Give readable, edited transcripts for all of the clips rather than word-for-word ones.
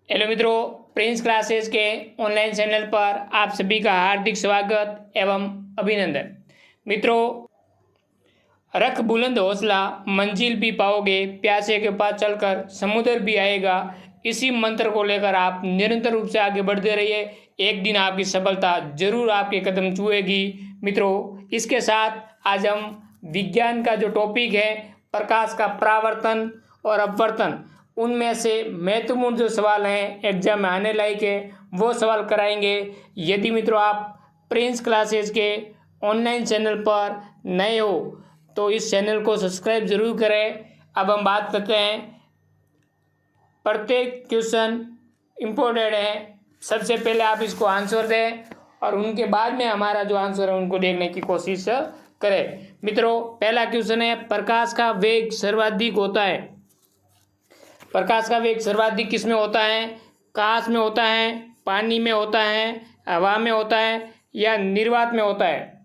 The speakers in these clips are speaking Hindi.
हेलो मित्रों, प्रिंस क्लासेस के ऑनलाइन चैनल पर आप सभी का हार्दिक स्वागत एवं अभिनंदन। मित्रों, रख बुलंद हौसला, मंजिल भी पाओगे, प्यासे के पास चलकर समुद्र भी आएगा। इसी मंत्र को लेकर आप निरंतर रूप से आगे बढ़ते रहिए। एक दिन आपकी सफलता जरूर आपके कदम छुएगी। मित्रों, इसके साथ आज हम विज्ञान का जो टॉपिक है, प्रकाश का परावर्तन और अपवर्तन, उनमें से महत्वपूर्ण जो सवाल हैं एग्जाम में आने लायक है वो सवाल कराएंगे। यदि मित्रों आप प्रिंस क्लासेस के ऑनलाइन चैनल पर नए हो तो इस चैनल को सब्सक्राइब जरूर करें। अब हम बात करते हैं, प्रत्येक क्वेश्चन इम्पोर्टेंट है। सबसे पहले आप इसको आंसर दें और उनके बाद में हमारा जो आंसर है उनको देखने की कोशिश करें। मित्रों, पहला क्वेश्चन है, प्रकाश का वेग सर्वाधिक होता है। प्रकाश का वेग सर्वाधिक किस में होता है? कांच में होता है, पानी में होता है, हवा में होता है या निर्वात में होता है?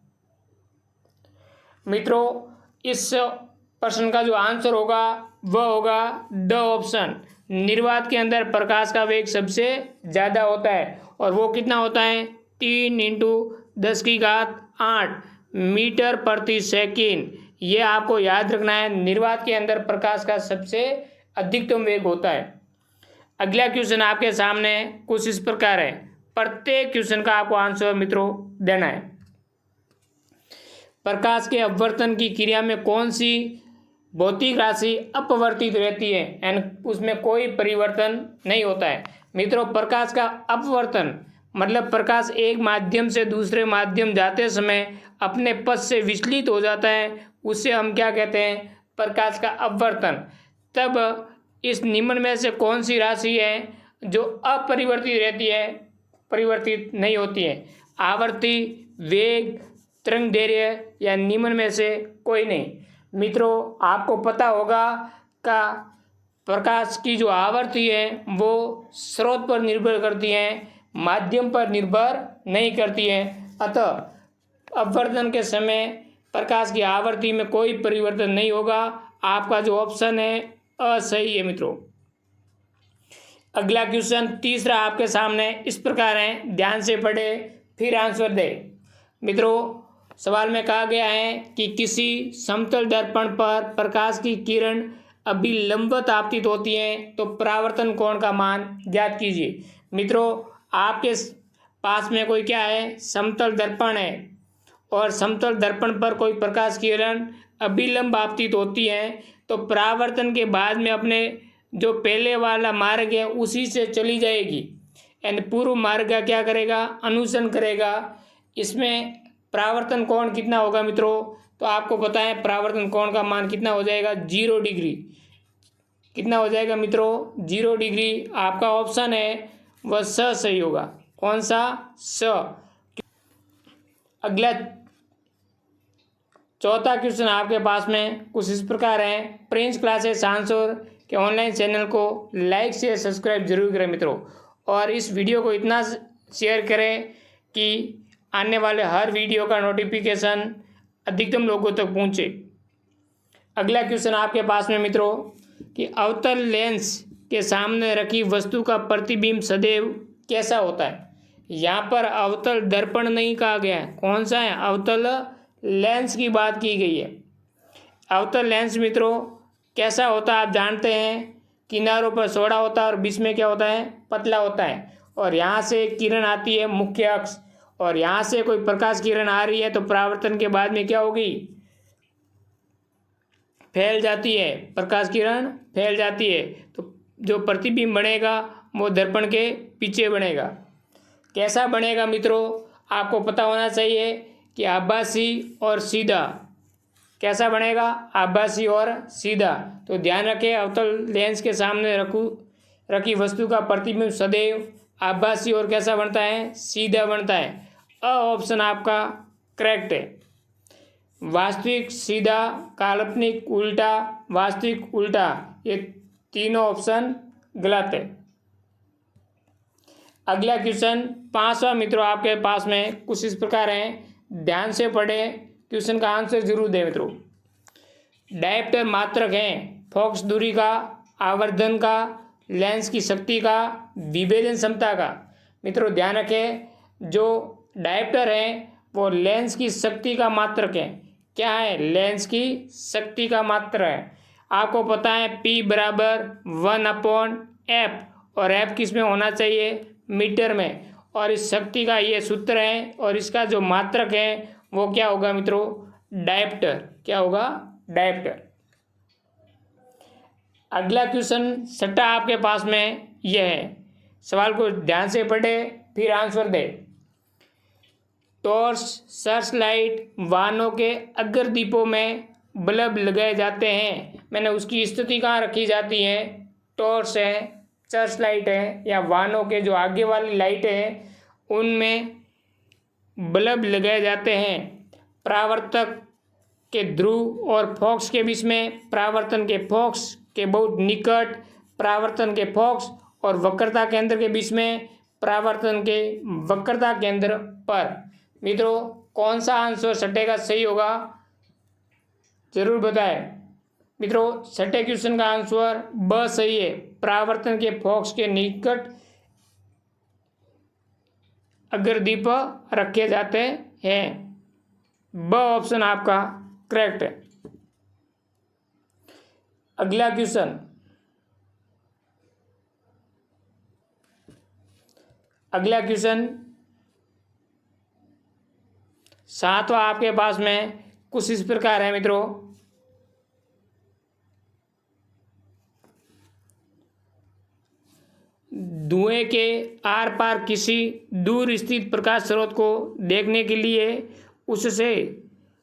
मित्रों, इस प्रश्न का जो आंसर होगा वह होगा द ऑप्शन। निर्वात के अंदर प्रकाश का वेग सबसे ज़्यादा होता है और वो कितना होता है? 3 × 10⁸ मीटर प्रति सेकेंड। ये आपको याद रखना है। निर्वात के अंदर प्रकाश का सबसे अधिकतम वेग होता है। अगला क्वेश्चन आपके सामने कुछ इस प्रकार है। प्रत्येक क्वेश्चन का आपको आंसर मित्रों देना है। प्रकाश के अपवर्तन की क्रिया में कौन सी भौतिक राशि अपवर्तित रहती है एंड उसमें कोई परिवर्तन नहीं होता है? मित्रों, प्रकाश का अपवर्तन मतलब प्रकाश एक माध्यम से दूसरे माध्यम जाते समय अपने पथ से विचलित हो जाता है, उसे हम क्या कहते हैं? प्रकाश का अपवर्तन। तब इस निम्न में से कौन सी राशि है जो अपरिवर्तित रहती है, परिवर्तित नहीं होती है? आवर्ती, वेग, तरंग दैर्घ्य या निम्न में से कोई नहीं? मित्रों, आपको पता होगा का प्रकाश की जो आवृत्ति है वो स्रोत पर निर्भर करती है, माध्यम पर निर्भर नहीं करती है। अतः अपवर्तन के समय प्रकाश की आवृत्ति में कोई परिवर्तन नहीं होगा। आपका जो ऑप्शन है असही है। मित्रों, अगला क्वेश्चन तीसरा आपके सामने इस प्रकार है, ध्यान से पढ़े फिर आंसर दे। मित्रों, सवाल में कहा गया है कि किसी समतल दर्पण पर प्रकाश की किरण अभिलंबवत आपतित होती है तो परावर्तन कोण का मान ज्ञात कीजिए। मित्रों, आपके पास में कोई क्या है? समतल दर्पण है और समतल दर्पण पर कोई प्रकाश किरण अभिलंब आपतित होती है तो परावर्तन के बाद में अपने जो पहले वाला मार्ग है उसी से चली जाएगी एंड पूर्व मार्ग का क्या करेगा? अनुसरण करेगा। इसमें परावर्तन कोण कितना होगा मित्रों? तो आपको पता है परावर्तन कोण का मान कितना हो जाएगा? 0 डिग्री। कितना हो जाएगा मित्रों? 0 डिग्री। आपका ऑप्शन है वह स सही होगा। कौन सा? स। अगला चौथा क्वेश्चन आपके पास में कुछ इस प्रकार है। प्रिंस क्लासेस आंसर के ऑनलाइन चैनल को लाइक शेयर सब्सक्राइब जरूर करें मित्रों, और इस वीडियो को इतना शेयर करें कि आने वाले हर वीडियो का नोटिफिकेशन अधिकतम लोगों तक पहुंचे। अगला क्वेश्चन आपके पास में मित्रों कि अवतल लेंस के सामने रखी वस्तु का प्रतिबिंब सदैव कैसा होता है? यहाँ पर अवतल दर्पण नहीं कहा गया है। कौन सा है? अवतल लेंस की बात की गई है। अवतल लेंस मित्रों कैसा होता है? आप जानते हैं किनारों पर चौड़ा होता है और बीच में क्या होता है? पतला होता है। और यहाँ से किरण आती है मुख्य अक्ष, और यहाँ से कोई प्रकाश किरण आ रही है तो परावर्तन के बाद में क्या होगी? फैल जाती है, प्रकाश किरण फैल जाती है तो जो प्रतिबिंब बनेगा वो दर्पण के पीछे बनेगा। कैसा बनेगा मित्रों? आपको पता होना चाहिए कि आभासी और सीधा। कैसा बनेगा? आभासी और सीधा। तो ध्यान रखें, अवतल लेंस के सामने रखी वस्तु का प्रतिबिंब सदैव आभासी और कैसा बनता है? सीधा बनता है। ऑप्शन आपका करेक्ट है। वास्तविक, सीधा, काल्पनिक, उल्टा, वास्तविक, उल्टा, ये तीनों ऑप्शन गलत है। अगला क्वेश्चन पांचवा मित्रों आपके पास में कुछ इस प्रकार है, ध्यान से पढ़े, क्वेश्चन का आंसर जरूर दें मित्रों। डायप्टर मात्रक हैं फोकस दूरी का, आवर्धन का, लेंस की शक्ति का, विभेदन क्षमता का। मित्रों ध्यान रखें, जो डायोप्टर है वो लेंस की शक्ति का मात्रक है। क्या है? लेंस की शक्ति का मात्रक है। आपको पता है P बराबर 1/f, और f किस में होना चाहिए? मीटर में। और इस शक्ति का ये सूत्र है, और इसका जो मात्रक है वो क्या होगा मित्रों? डायोप्टर। क्या होगा? डायोप्टर। अगला क्वेश्चन छठा आपके पास में यह है, सवाल को ध्यान से पढ़े फिर आंसर दे। टॉर्च, सर्च लाइट वाहनों के अग्रदीपों में बल्ब लगाए जाते हैं। मैंने उसकी स्थिति कहाँ रखी जाती है? टॉर्च है, सर्च लाइट है, या वाहनों के जो आगे वाली लाइट है उनमें बल्ब लगाए जाते हैं। परावर्तक के ध्रुव और फोक्स के बीच में, परावर्तन के फोक्स के बहुत निकट, परावर्तन के फोक्स और वक्रता केंद्र के बीच में, परावर्तन के वक्रता केंद्र पर। मित्रों कौन सा आंसर छठे का सही होगा? जरूर बताएं। मित्रों छठे क्वेश्चन का आंसर ब सही है। परावर्तन के फोक्स के निकट अग्रदीप रखे जाते हैं। ब ऑप्शन आपका करेक्ट है। अगला क्वेश्चन, सातवां आपके पास में कुछ इस प्रकार है मित्रों। धुएं के आर पार किसी दूर स्थित प्रकाश स्रोत को देखने के लिए उससे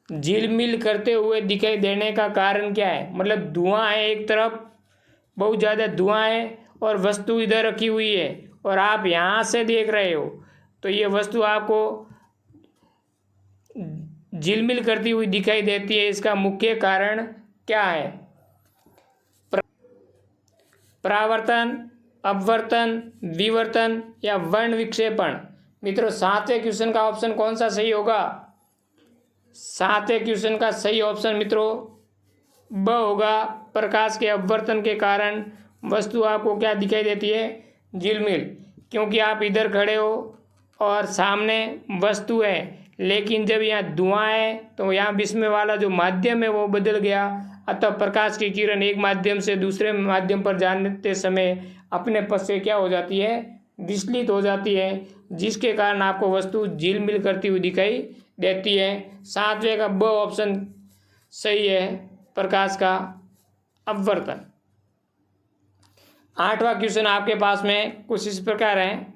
झिलमिल करते हुए दिखाई देने का कारण क्या है? मतलब धुआं है, एक तरफ बहुत ज़्यादा धुआं है और वस्तु इधर रखी हुई है और आप यहाँ से देख रहे हो, तो ये वस्तु आपको झिलमिल करती हुई दिखाई देती है। इसका मुख्य कारण क्या है? परावर्तन, अपवर्तन, विवर्तन या वर्ण विक्षेपण। मित्रों सातवें क्वेश्चन का ऑप्शन कौन सा सही होगा? सातवें क्वेश्चन का सही ऑप्शन मित्रों ब होगा। प्रकाश के अपवर्तन के कारण वस्तु आपको क्या दिखाई देती है? झिलमिल। क्योंकि आप इधर खड़े हो और सामने वस्तु है, लेकिन जब यहाँ धुआं है तो यहाँ बीच में वाला जो माध्यम है वो बदल गया, अतः प्रकाश की किरण एक माध्यम से दूसरे माध्यम पर जाने समय अपने पथ से क्या हो जाती है? विचलित हो जाती है, जिसके कारण आपको वस्तु झिलमिल करती हुई दिखाई देती है। सातवें का ब ऑप्शन सही है, प्रकाश का अपवर्तन। आठवां क्वेश्चन आपके पास में कुछ इस प्रकार है।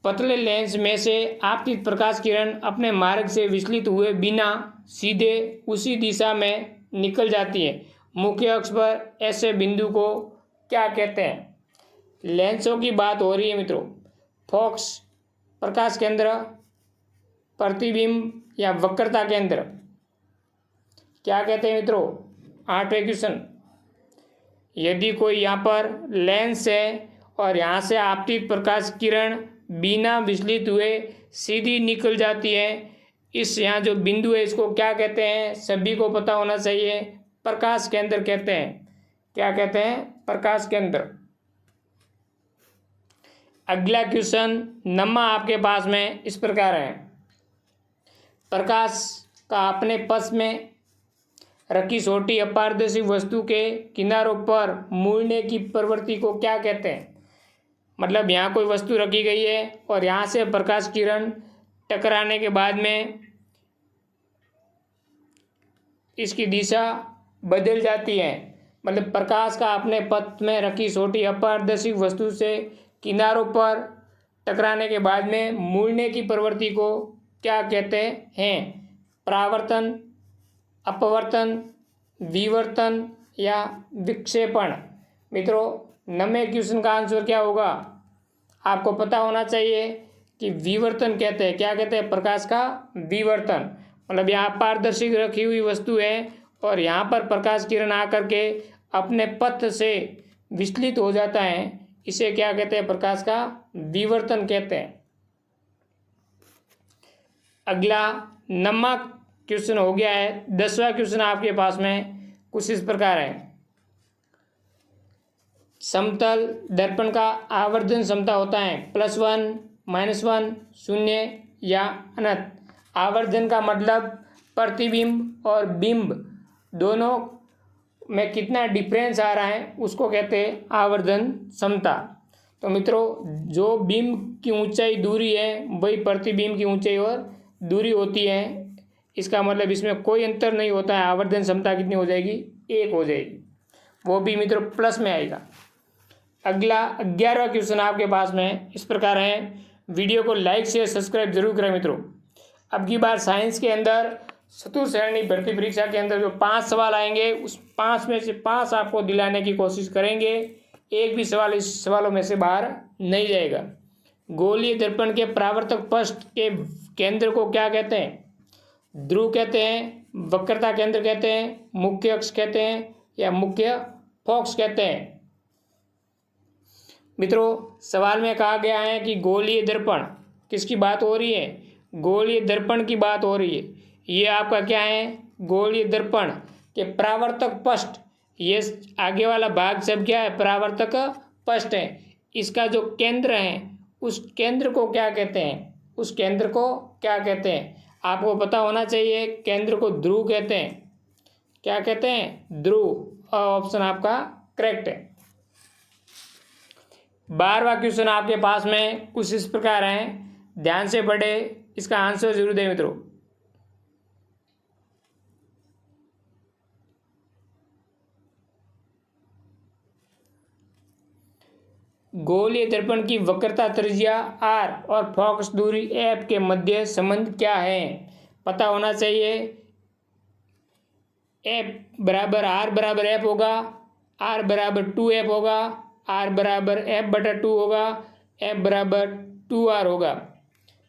पतले लेंस में से आपतित प्रकाश किरण अपने मार्ग से विचलित हुए बिना सीधे उसी दिशा में निकल जाती है। मुख्य अक्ष पर ऐसे बिंदु को क्या कहते हैं? लेंसों की बात हो रही है मित्रों। फोकस, प्रकाश केंद्र, प्रतिबिंब या वक्रता केंद्र, क्या कहते हैं मित्रों? आठवें क्वेश्चन, यदि कोई यहाँ पर लेंस है और यहाँ से आपतित प्रकाश किरण बिना विचलित हुए सीधी निकल जाती है, इस यहाँ जो बिंदु है इसको क्या कहते हैं? सभी को पता होना चाहिए, प्रकाश केंद्र कहते हैं। क्या कहते हैं? प्रकाश केंद्र। अगला क्वेश्चन नंबर आपके पास में इस प्रकार है। प्रकाश का अपने पथ में रखी छोटी अपारदर्शी वस्तु के किनारों पर मुड़ने की प्रवृत्ति को क्या कहते हैं? मतलब यहाँ कोई वस्तु रखी गई है और यहाँ से प्रकाश किरण टकराने के बाद में इसकी दिशा बदल जाती है। मतलब प्रकाश का अपने पथ में रखी छोटी अपारदर्शी वस्तु से किनारों पर टकराने के बाद में मुड़ने की प्रवृत्ति को क्या कहते हैं? परावर्तन, अपवर्तन, विवर्तन या विक्षेपण। मित्रों 9वें क्वेश्चन का आंसर क्या होगा? आपको पता होना चाहिए कि विवर्तन कहते हैं। क्या कहते हैं? प्रकाश का विवर्तन। मतलब यहाँ पारदर्शी रखी हुई वस्तु है और यहाँ पर प्रकाश किरण आकर के अपने पथ से विचलित हो जाता है, इसे क्या कहते हैं? प्रकाश का विवर्तन कहते हैं। अगला 9वां क्वेश्चन हो गया है। 10वां क्वेश्चन आपके पास में कुछ इस प्रकार है। समतल दर्पण का आवर्धन क्षमता होता है +1, -1, 0 या अनंत। आवर्धन का मतलब प्रतिबिंब और बिंब दोनों में कितना डिफरेंस आ रहा है उसको कहते हैं आवर्धन क्षमता। तो मित्रों, जो बिंब की ऊंचाई दूरी है वही प्रतिबिंब की ऊंचाई और दूरी होती है। इसका मतलब इसमें कोई अंतर नहीं होता है। आवर्धन क्षमता कितनी हो जाएगी? 1 हो जाएगी, वो भी मित्रों प्लस में आएगा। अगला 11वां क्वेश्चन आपके पास में इस प्रकार है। वीडियो को लाइक शेयर सब्सक्राइब जरूर करें मित्रों। अब की बार साइंस के अंदर चतुर्थ श्रेणी भर्ती परीक्षा के अंदर जो 5 सवाल आएंगे उस 5 में से 5 आपको दिलाने की कोशिश करेंगे। एक भी सवाल इस सवालों में से बाहर नहीं जाएगा। गोलीय दर्पण के परावर्तक पृष्ठ के केंद्र को क्या कहते हैं? ध्रुव कहते हैं, वक्रता केंद्र कहते हैं, मुख्य अक्ष कहते हैं या मुख्य फोकस कहते हैं। मित्रों, सवाल में कहा गया है कि गोलीय दर्पण किसकी बात हो रही है? गोलीय दर्पण की बात हो रही है। ये आपका क्या है? गोलीय दर्पण के परावर्तक पृष्ठ। ये आगे वाला भाग सब क्या है? परावर्तक पृष्ठ है। इसका जो केंद्र है उस केंद्र को क्या कहते हैं? उस केंद्र को क्या कहते हैं? आपको पता होना चाहिए। केंद्र को ध्रुव कहते हैं। क्या कहते हैं? ध्रुव। ऑप्शन आपका करेक्ट है। 12वां क्वेश्चन आपके पास में कुछ इस प्रकार है, ध्यान से पढ़े, इसका आंसर जरूर दें मित्रों। गोलीय दर्पण की वक्रता त्रिज्या r और फोकस दूरी f के मध्य संबंध क्या है? पता होना चाहिए। f बराबर r बराबर f होगा, r बराबर 2f होगा, r बराबर f/2 होगा, f बराबर 2r होगा।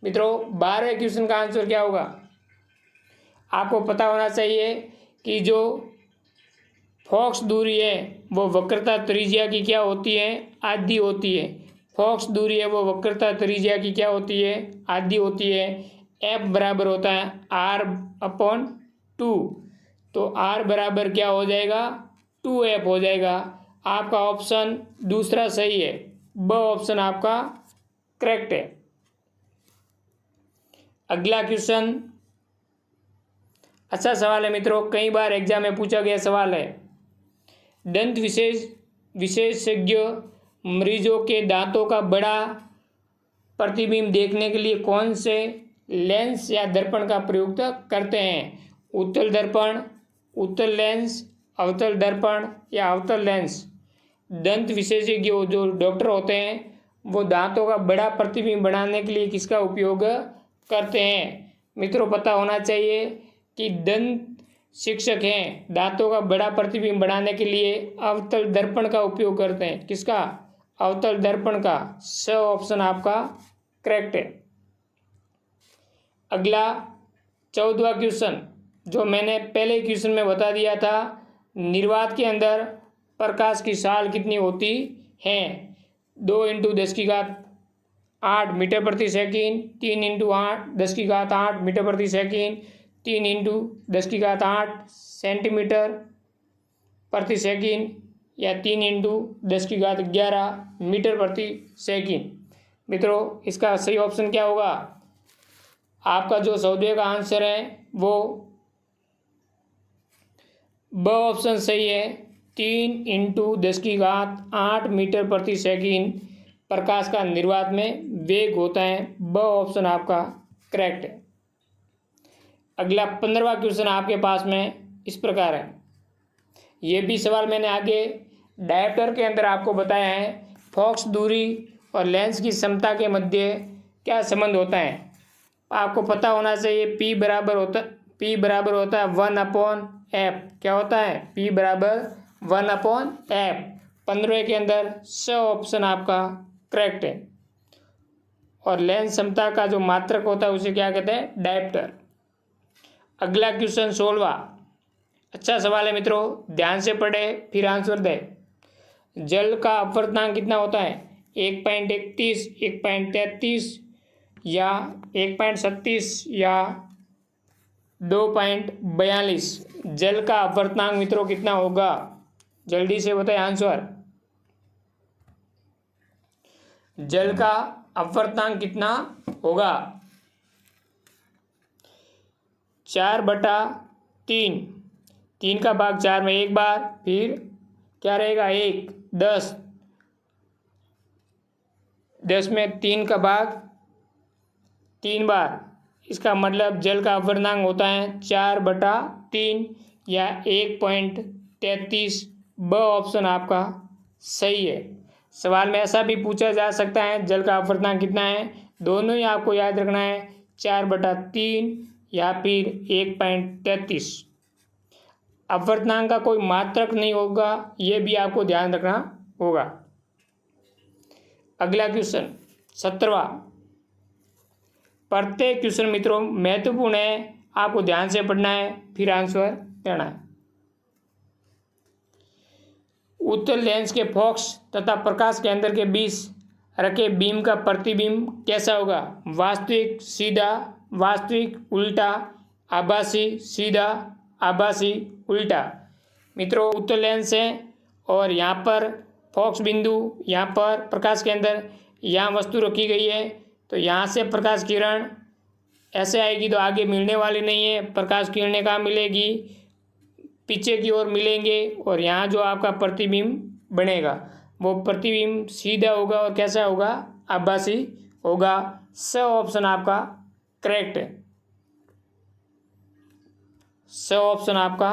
मित्रों, 12वें क्वेश्चन का आंसर क्या होगा? आपको पता होना चाहिए कि जो फोकस दूरी है वो वक्रता त्रिज्या की क्या होती है? आधी होती है। फोकस दूरी है वो वक्रता त्रिज्या की क्या होती है? आधी होती है। f बराबर होता है r/2। तो r बराबर क्या हो जाएगा? 2f हो जाएगा। आपका ऑप्शन दूसरा सही है। ब ऑप्शन आपका करेक्ट है। अगला क्वेश्चन अच्छा सवाल है मित्रों, कई बार एग्जाम में पूछा गया सवाल है। दंत विशेषज्ञ मरीजों के दांतों का बड़ा प्रतिबिंब देखने के लिए कौन से लेंस या दर्पण का प्रयोग करते हैं? उत्तल दर्पण, उत्तल लेंस, अवतल दर्पण या अवतल लेंस। दंत विशेषज्ञ जो डॉक्टर होते हैं वो दांतों का बड़ा प्रतिबिंब बनाने के लिए किसका उपयोग करते हैं? मित्रों, पता होना चाहिए कि दंत शिक्षक हैं, दांतों का बड़ा प्रतिबिंब बनाने के लिए अवतल दर्पण का उपयोग करते हैं। किसका? अवतल दर्पण का। स ऑप्शन आपका करेक्ट है। अगला 14वां क्वेश्चन, जो मैंने पहले क्वेश्चन में बता दिया था, निर्वात के अंदर प्रकाश की साल कितनी होती है? 2 × 10⁸ मीटर प्रति सेकंड, 3 × 10⁸ मीटर प्रति सेकंड, 3 × 10⁸ सेंटीमीटर प्रति सेकंड या 3 × 10⁻11 मीटर प्रति सेकंड। मित्रों, इसका सही ऑप्शन क्या होगा? आपका जो 14वें का आंसर है वो ब ऑप्शन सही है। 3 × 10⁸ मीटर प्रति सेकंड प्रकाश का निर्वात में वेग होता है। ब ऑप्शन आपका करेक्ट है। अगला 15वां क्वेश्चन आपके पास में इस प्रकार है। ये भी सवाल मैंने आगे डायप्टर के अंदर आपको बताया है। फोकस दूरी और लेंस की क्षमता के मध्य क्या संबंध होता है? आपको पता होना चाहिए। P बराबर होता है 1/f। क्या होता है? P बराबर 1/f। 15वें के अंदर स ऑप्शन आपका करेक्ट है। और लेंस क्षमता का जो मात्रक होता है उसे क्या कहते हैं? डायप्टर। अगला क्वेश्चन 16वां अच्छा सवाल है मित्रों, ध्यान से पढ़े फिर आंसर दे। जल का अपवर्तनांक कितना होता है? 1.31, 1.33 या 1.37 या 2.42। जल का अपवर्तनांक मित्रों कितना होगा, जल्दी से बताएं आंसर। जल का अपवर्तनांक कितना होगा? 4/3। 3 का भाग 4 में एक बार, फिर क्या रहेगा 1, 10। 10 में 3 का भाग 3 बार। इसका मतलब जल का अपवर्तनांक होता है 4/3 या 1.33। ब ऑप्शन आपका सही है। सवाल में ऐसा भी पूछा जा सकता है जल का अपवर्तनांक कितना है, दोनों ही आपको याद रखना है, 4/3 या फिर 1.33। अपवर्तनांक का कोई मात्रक नहीं होगा, ये भी आपको ध्यान रखना होगा। अगला क्वेश्चन 17वां। प्रत्येक क्वेश्चन मित्रों महत्वपूर्ण है, आपको ध्यान से पढ़ना है, फिर आंसर देना है। उत्तल लेंस के फोकस तथा प्रकाश केंद्र के बीच रखे बीम का प्रतिबिंब कैसा होगा? वास्तविक, सीधा, वास्तविक, उल्टा, आभासी, सीधा, आभासी, उल्टा। मित्रों उत्तल लेंस है और यहाँ पर फोकस बिंदु, यहाँ पर प्रकाश केंद्र, यहाँ वस्तु रखी गई है, तो यहाँ से प्रकाश किरण ऐसे आएगी तो आगे मिलने वाली नहीं है। प्रकाश किरणें कहाँ मिलेगी? पीछे की ओर मिलेंगे, और यहाँ जो आपका प्रतिबिंब बनेगा वो प्रतिबिंब सीधा होगा और कैसा होगा? आभासी होगा। स ऑप्शन आपका करेक्ट है। स ऑप्शन आपका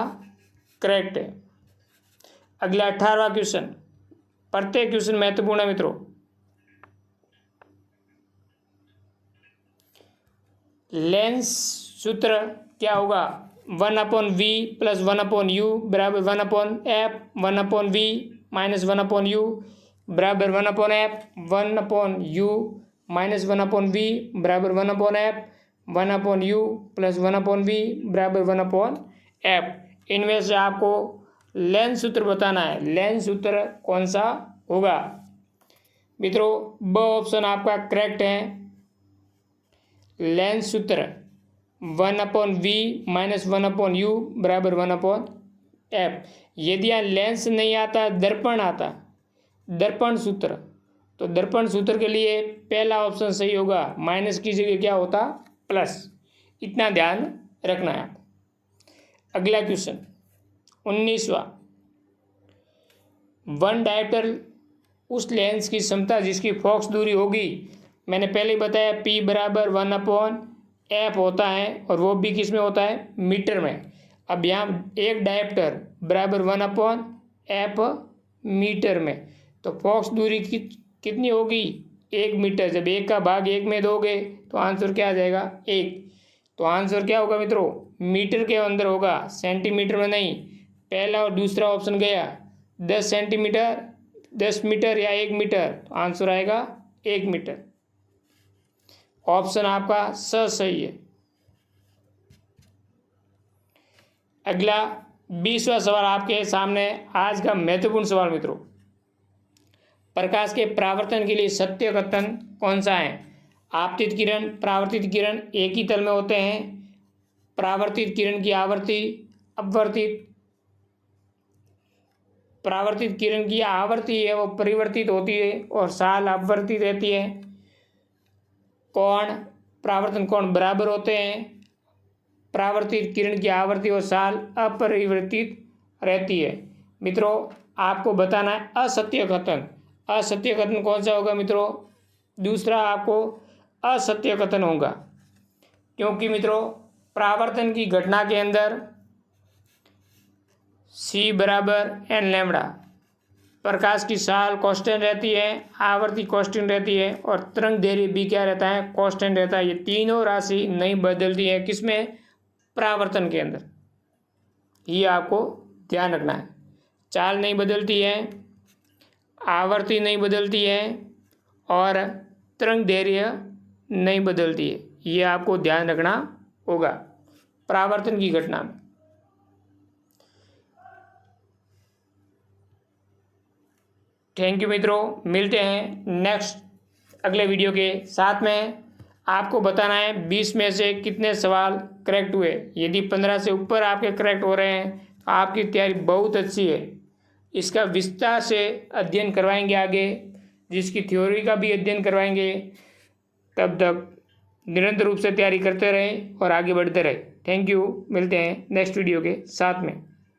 करेक्ट है। अगला 18वां क्वेश्चन। प्रत्येक क्वेश्चन महत्वपूर्ण है मित्रों। लेंस सूत्र क्या होगा? 1/v + 1/u बराबर 1/f, 1/v - 1/u बराबर 1/f, 1/u - 1/v बराबर 1/f, 1/u + 1/v बराबर 1/f। इनमें से आपको लेंस सूत्र बताना है। लेंस सूत्र कौन सा होगा? मित्रों ब ऑप्शन आपका करेक्ट है। लेंस सूत्र 1/v - 1/u बराबर 1/f। यदि यहाँ लेंस नहीं आता, दर्पण आता, दर्पण सूत्र, तो दर्पण सूत्र के लिए पहला ऑप्शन सही होगा, माइनस की जगह क्या होता? प्लस। इतना ध्यान रखना है। अगला क्वेश्चन 19वां। वन डायप्टर उस लेंस की क्षमता जिसकी फोकस दूरी होगी, मैंने पहले ही बताया P बराबर 1/f होता है, और वो भी किस में होता है? मीटर में। अब यहाँ एक डायप्टर बराबर 1/f मीटर में, तो फोकस दूरी कितनी होगी? 1 मीटर। जब 1 का भाग 1 में दोगे तो आंसर क्या आ जाएगा? 1। तो आंसर क्या होगा मित्रों? मीटर के अंदर होगा, सेंटीमीटर में नहीं। पहला और दूसरा ऑप्शन गया। 10 सेंटीमीटर, 10 मीटर या 1 मीटर, तो आंसर आएगा 1 मीटर। ऑप्शन आपका सही है। अगला 20वां सवाल आपके सामने, आज का महत्वपूर्ण सवाल मित्रों। प्रकाश के परावर्तन के लिए सत्य कथन कौन सा है? आपतित किरण, परावर्तित किरण एक ही तल में होते हैं। परावर्तित किरण की आवृत्ति अपवर्तित, परावर्तित किरण की आवृत्ति है वो परिवर्तित होती है और साल अपवर्तित रहती है। कोण, परावर्तन कोण बराबर होते हैं। परावर्तित किरण की आवृत्ति और साल अपरिवर्तित रहती है। मित्रों आपको बताना है असत्य कथन। असत्य कथन कौन सा होगा मित्रों? दूसरा आपको असत्य कथन होगा, क्योंकि मित्रों परावर्तन की घटना के अंदर C बराबर n लैम्बडा, प्रकाश की साल कांस्टेंट रहती है, आवृत्ति कांस्टेंट रहती है, और तरंग दैर्घ्य भी क्या रहता है? कांस्टेंट रहता है। ये तीनों राशि नहीं बदलती है। किसमें? परावर्तन के अंदर। ये आपको ध्यान रखना है। चाल नहीं बदलती है, आवृत्ति नहीं बदलती है, और तरंग दैर्घ्य नहीं बदलती है। ये आपको ध्यान रखना होगा परावर्तन की घटना में। थैंक यू मित्रों, मिलते हैं नेक्स्ट अगले वीडियो के साथ में। आपको बताना है 20 में से कितने सवाल करेक्ट हुए। यदि 15 से ऊपर आपके करेक्ट हो रहे हैं तो आपकी तैयारी बहुत अच्छी है। इसका विस्तार से अध्ययन करवाएंगे आगे, जिसकी थ्योरी का भी अध्ययन करवाएंगे। तब तक निरंतर रूप से तैयारी करते रहें और आगे बढ़ते रहें। Thank you. मिलते हैं नेक्स्ट वीडियो के साथ में।